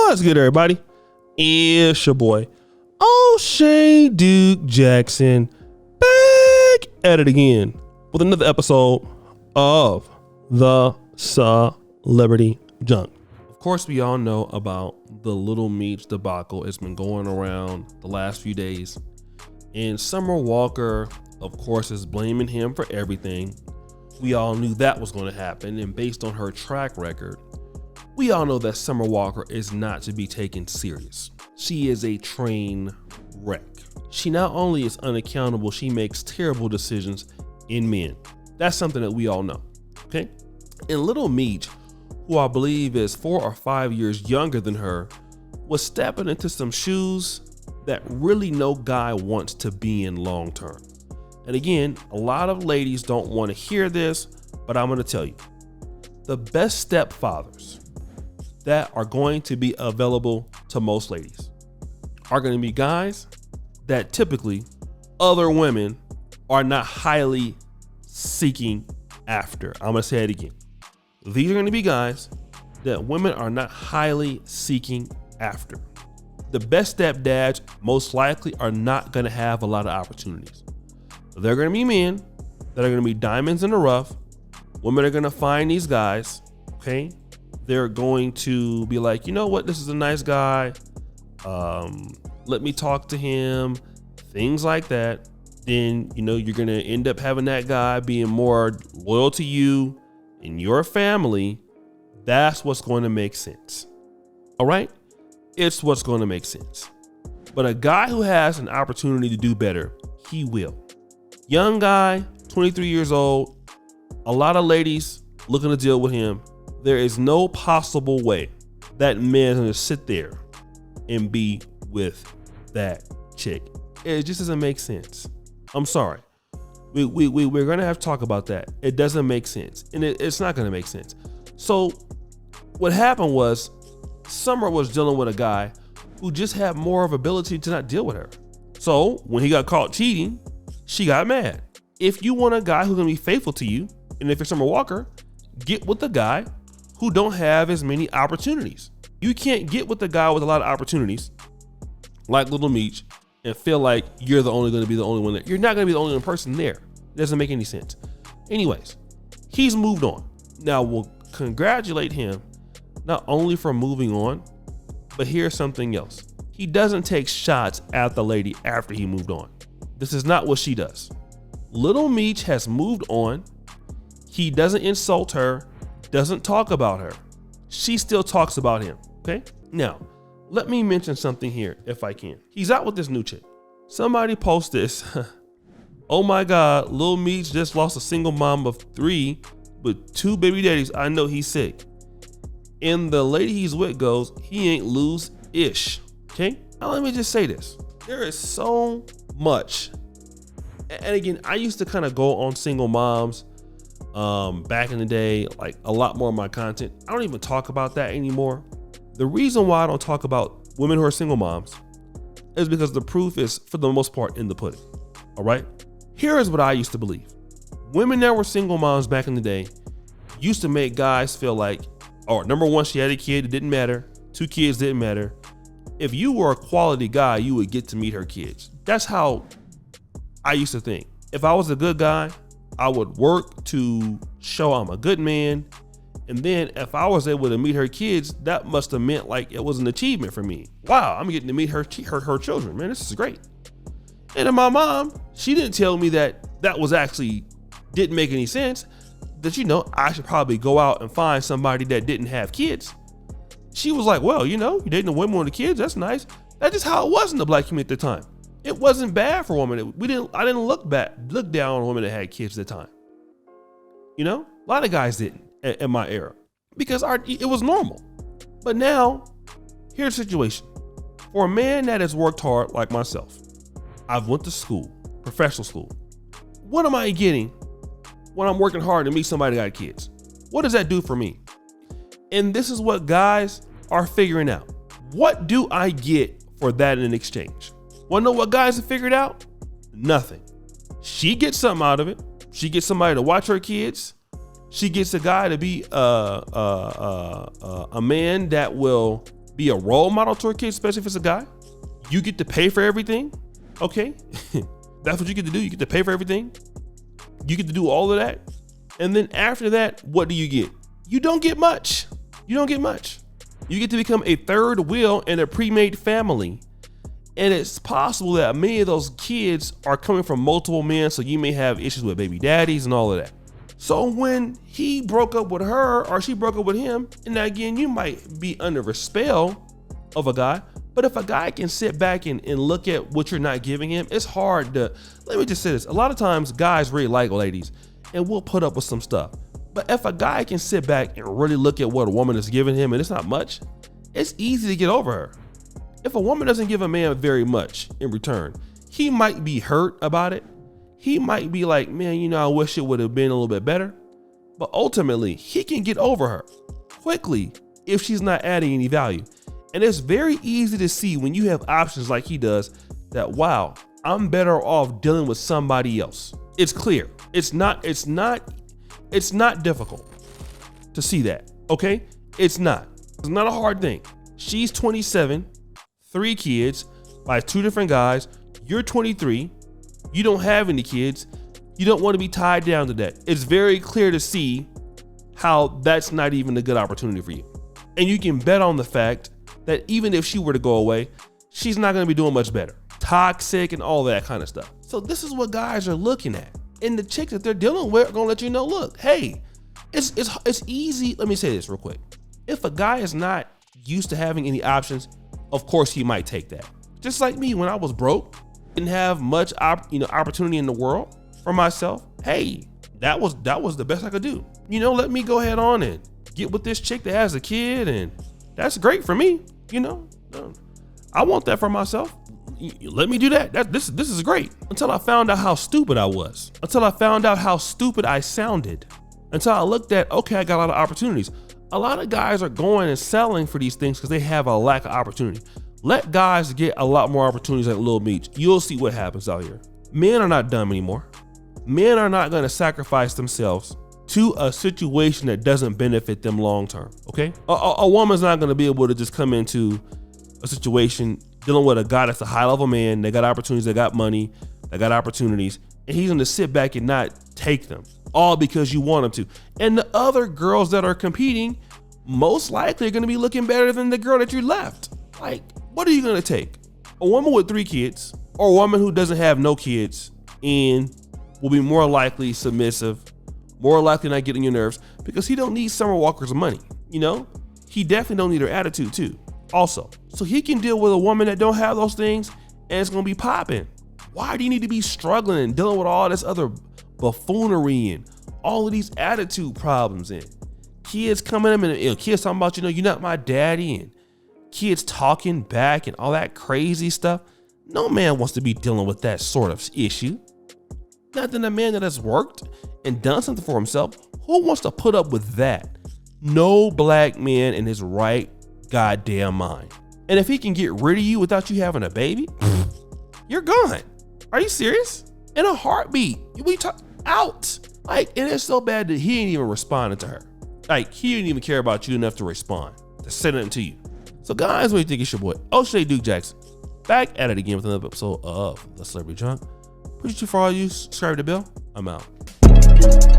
What's good, everybody? It's your boy, O'Shea Duke Jackson, back at it again with another episode of the Celebrity Junk. Of course, we all know about the Little Meech debacle. It's been going around the last few days. And Summer Walker, of course, is blaming him for everything. We all knew that was going to happen. And based on her track record, we all know that Summer Walker is not to be taken serious. She is a train wreck. She not only is unaccountable, she makes terrible decisions in men. That's something that we all know, okay? And Little Meech, who I believe is 4 or 5 years younger than her, was stepping into some shoes that really no guy wants to be in long term. And again, a lot of ladies don't want to hear this, but I'm going to tell you, the best stepfathers that are going to be available to most ladies are going to be guys that typically other women are not highly seeking after. I'm going to say it again. These are going to be guys that women are not highly seeking after. The best stepdads most likely are not going to have a lot of opportunities. They're going to be men that are going to be diamonds in the rough. Women are going to find these guys, okay? They're going to be like, you know what? This is a nice guy. Let me talk to him. Things like that. Then, you know, you're going to end up having that guy being more loyal to you and your family. That's what's going to make sense. All right? It's what's going to make sense. But a guy who has an opportunity to do better, he will. Young guy, 23 years old, a lot of ladies looking to deal with him. There is no possible way that man is going to sit there and be with that chick. It just doesn't make sense. I'm sorry. We're going to have to talk about that. It doesn't make sense. And it's not going to make sense. So what happened was Summer was dealing with a guy who just had more of ability to not deal with her. So when he got caught cheating, she got mad. If you want a guy who's going to be faithful to you, and if you're Summer Walker, get with the guy who don't have as many opportunities. You can't get with the guy with a lot of opportunities like Little Meech and feel like you're going to be the only one there. You're not going to be the only one person there. It doesn't make any sense. Anyways, he's moved on. Now we'll congratulate him not only for moving on, but here's something else. He doesn't take shots at the lady after he moved on. This is not what she does. Little Meech has moved on. He doesn't insult her, doesn't talk about her. She still talks about him, okay? Now, let me mention something here if I can. He's out with this new chick. Somebody post this. Oh my God, Lil Meech just lost a single mom of 3 with 2 baby daddies. I know he's sick. And the lady he's with goes, he ain't lose-ish, okay? Now let me just say this. There is so much. And again, I used to kind of go on single moms back in the day, like a lot more of my content. I don't even talk about that anymore. The reason why I don't talk about women who are single moms is because the proof is, for the most part, in the pudding. All right. Here is what I used to believe. Women that were single moms back in the day used to make guys feel like, oh, number one, she had a kid. It didn't matter. 2 kids didn't matter. If you were a quality guy, you would get to meet her kids. That's how I used to think. If I was a good guy, I would work to show I'm a good man. And then if I was able to meet her kids, that must have meant like it was an achievement for me. Wow, I'm getting to meet her children, man. This is great. And then my mom, she didn't tell me that was actually didn't make any sense. That, you know, I should probably go out and find somebody that didn't have kids. She was like, well, you know, you're dating a woman with the kids. That's nice. That's just how it was in the black community at the time. It wasn't bad for women. I didn't look down on women that had kids at the time. You know, a lot of guys didn't in my era because it was normal. But now, here's the situation. For a man that has worked hard like myself, I've went to school, professional school. What am I getting when I'm working hard to meet somebody that got kids? What does that do for me? And this is what guys are figuring out. What do I get for that in exchange? Want to know what guys have figured out? Nothing. She gets something out of it. She gets somebody to watch her kids. She gets a guy to be a man that will be a role model to her kids, especially if it's a guy. You get to pay for everything. Okay. That's what you get to do. You get to pay for everything. You get to do all of that. And then after that, what do you get? You don't get much. You don't get much. You get to become a third wheel in a pre-made family. And it's possible that many of those kids are coming from multiple men, so you may have issues with baby daddies and all of that. So when he broke up with her or she broke up with him, and again, you might be under the spell of a guy, but if a guy can sit back and look at what you're not giving him, it's hard to, let me just say this. A lot of times guys really like ladies and we'll put up with some stuff. But if a guy can sit back and really look at what a woman is giving him and it's not much, it's easy to get over her. If a woman doesn't give a man very much in return, he might be hurt about it. He might be like, man, I wish it would have been a little bit better. But ultimately, he can get over her quickly if she's not adding any value. And it's very easy to see when you have options like he does that, wow, I'm better off dealing with somebody else. It's clear. It's not difficult to see that. Okay. It's not a hard thing. She's 27, 3 kids by 2 different guys. You're 23. You don't have any kids. You don't want to be tied down to that. It's very clear to see how that's not even a good opportunity for you. And you can bet on the fact that even if she were to go away, she's not going to be doing much better. Toxic and all that kind of stuff. So this is what guys are looking at. And the chicks that they're dealing with are going to let you know, look, hey, it's easy. Let me say this real quick. If a guy is not used to having any options, of course he might take that. Just like me when I was broke, didn't have much opportunity in the world for myself. Hey, that was the best I could do. Let me go ahead on and get with this chick that has a kid, and that's great for me. I want that for myself. Let me do that. This is great. Until I found out how stupid I was. Until I found out how stupid I sounded. Until I looked at, okay, I got a lot of opportunities. A lot of guys are going and selling for these things because they have a lack of opportunity. Let guys get a lot more opportunities like Lil Meech. You'll see what happens out here. Men are not dumb anymore. Men are not going to sacrifice themselves to a situation that doesn't benefit them long term. Okay, a woman's not going to be able to just come into a situation dealing with a guy that's a high level man. They got opportunities, they got money, they got opportunities, and he's going to sit back and not take them all because you want him to. And the other girls that are competing most likely are going to be looking better than the girl that you left. Like, what are you going to take? A woman with 3 kids or a woman who doesn't have no kids and will be more likely submissive, more likely not getting your nerves, because he don't need Summer Walker's money. He definitely don't need her attitude too. Also, so he can deal with a woman that don't have those things and it's going to be popping. Why do you need to be struggling and dealing with all this other buffoonery and all of these attitude problems and kids coming in and kids talking about, you're not my daddy, and kids talking back and all that crazy stuff? No man wants to be dealing with that sort of issue. Not than a man that has worked and done something for himself. Who wants to put up with that? No black man in his right goddamn mind. And if he can get rid of you without you having a baby, you're gone. Are you serious? In a heartbeat. We talk out. Like, and it's so bad that he ain't even responding to her. Like, he didn't even care about you enough to respond, to send it to you. So guys, what do you think? It's your boy, O'Shea Duke Jackson, back at it again with another episode of The Celebrity Junk. Appreciate you for all you. Subscribe to the bell. I'm out.